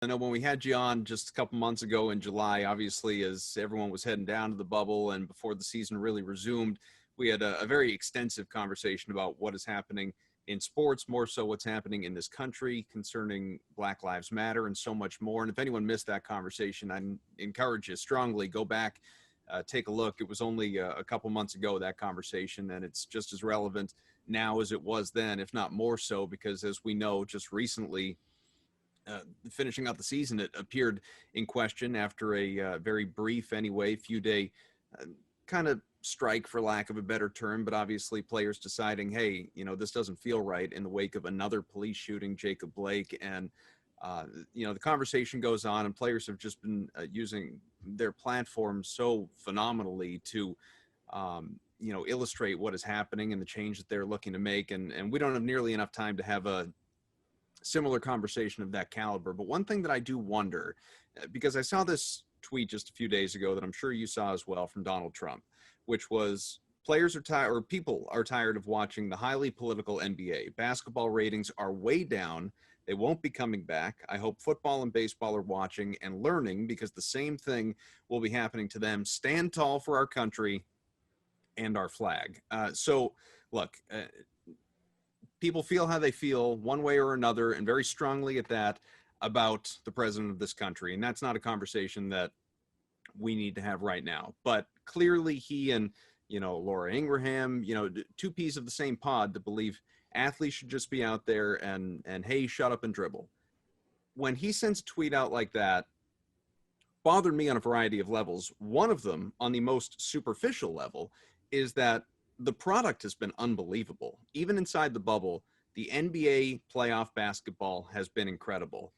I know when we had you on just a couple months ago in July, obviously, as everyone was heading down to the bubble and before the season really resumed, we had a very extensive conversation about what is happening in sports, more so what's happening in this country concerning Black Lives Matter and so much more. And if anyone missed that conversation, I encourage you strongly, go back, take a look. It was only a couple months ago, that conversation, and it's just as relevant now as it was then, if not more so, because as we know, just recently, finishing out the season, it appeared in question after a very brief, anyway, few day kind of strike, for lack of a better term, but obviously players deciding, hey, this doesn't feel right in the wake of another police shooting, Jacob Blake. And, the conversation goes on, and players have just been using their platforms so phenomenally to, illustrate what is happening and the change that they're looking to make. And we don't have nearly enough time to have a similar conversation of that caliber. But one thing that I do wonder, because I saw this tweet just a few days ago that I'm sure you saw as well from Donald Trump, which was players are tired, or people are tired of watching the highly political NBA. Basketball ratings are way down. They won't be coming back. I hope football and baseball are watching and learning, because the same thing will be happening to them. Stand tall for our country and our flag. So look, people feel how they feel one way or another, and very strongly at that, about the president of this country. And that's not a conversation that we need to have right now. But clearly he and, Laura Ingraham, two peas of the same pod to believe athletes should just be out there and hey, shut up and dribble. When he sends a tweet out like that, bothered me on a variety of levels. One of them, on the most superficial level, is that the product has been unbelievable. Even inside the bubble, the NBA playoff basketball has been incredible.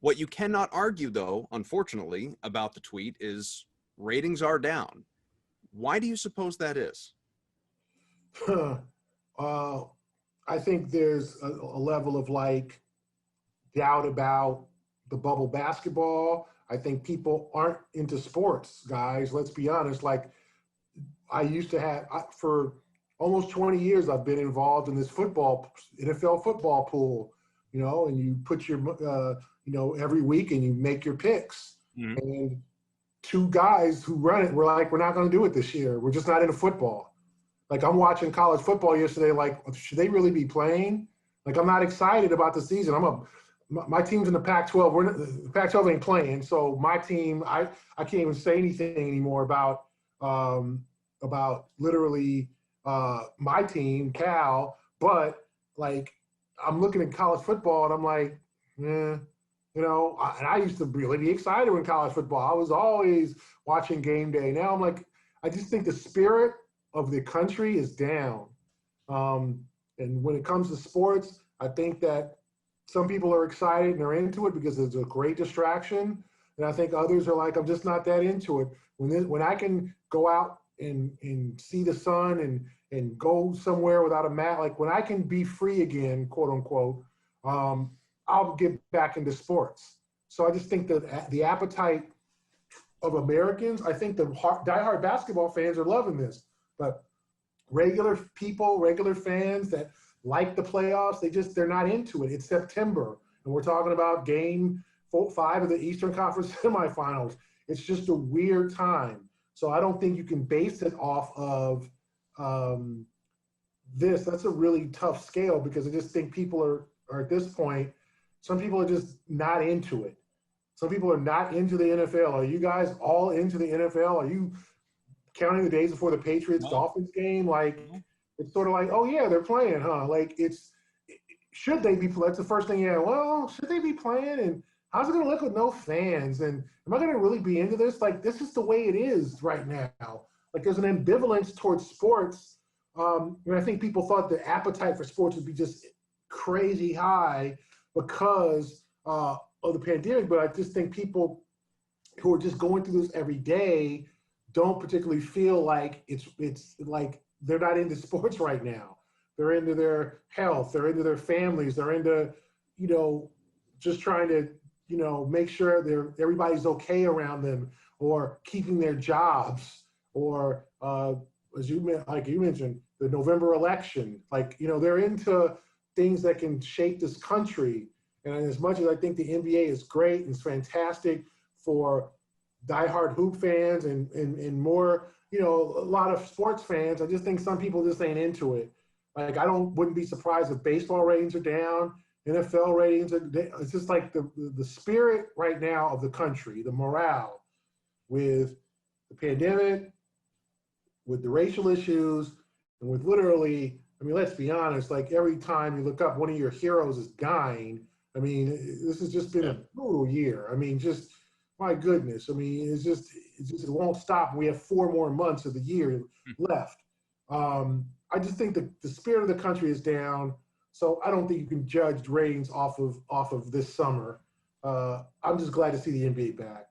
What you cannot argue, though, unfortunately, about the tweet is ratings are down. Why do you suppose that is? I think there's a level of doubt about the bubble basketball. I think people aren't into sports, guys. Let's be honest. I used to have, for almost 20 years, I've been involved in this NFL football pool, and you put your, every week and you make your picks. Mm-hmm. And two guys who run it were like, we're not going to do it this year. We're just not into football. I'm watching college football yesterday, should they really be playing? I'm not excited about the season. My team's in the Pac-12. The Pac-12 ain't playing. So my team, I can't even say anything anymore about literally my team, Cal, but I'm looking at college football and I'm like, and I used to really be excited when college football. I was always watching game day. Now I'm like, I just think the spirit of the country is down. And when it comes to sports, I think that some people are excited and they're into it because it's a great distraction. And I think others are like, I'm just not that into it. When I can go out and see the sun and go somewhere without a mat, when I can be free again, quote unquote, I'll get back into sports. So I just think that the appetite of Americans, I think the diehard basketball fans are loving this, but regular people, regular fans that like the playoffs, they're not into it. It's September, and we're talking about game 5 of the Eastern Conference semifinals. It's just a weird time. So I don't think you can base it off of this. That's a really tough scale, because I just think people are at this point, some people are just not into it. Some people are not into the NFL. Are you guys all into the NFL? Are you counting the days before the Patriots-Dolphins game? It's sort of like, oh yeah, they're playing, huh? Should they be playing? That's the first thing. Yeah, well, should they be playing? And how's it going to look with no fans? And am I going to really be into this? This is the way it is right now. There's an ambivalence towards sports. And I think people thought the appetite for sports would be just crazy high because of the pandemic. But I just think people who are just going through this every day don't particularly feel like it's like they're not into sports right now. They're into their health. They're into their families. They're into, just trying to, make sure everybody's okay around them, or keeping their jobs, or as you mentioned, the November election. They're into things that can shape this country. And as much as I think the NBA is great and it's fantastic for diehard hoop fans and more, you know, a lot of sports fans, I just think some people just ain't into it. Like, wouldn't be surprised if baseball ratings are down, NFL ratings are. It's just like the spirit right now of the country, the morale, with the pandemic, with the racial issues, and with literally, I mean, let's be honest, like every time you look up, one of your heroes is dying. I mean, this has just been a brutal year. I mean, just, my goodness. I mean, it won't stop. We have 4 more months of the year left. I just think the spirit of the country is down. So I don't think you can judge ratings off of this summer. I'm just glad to see the NBA back.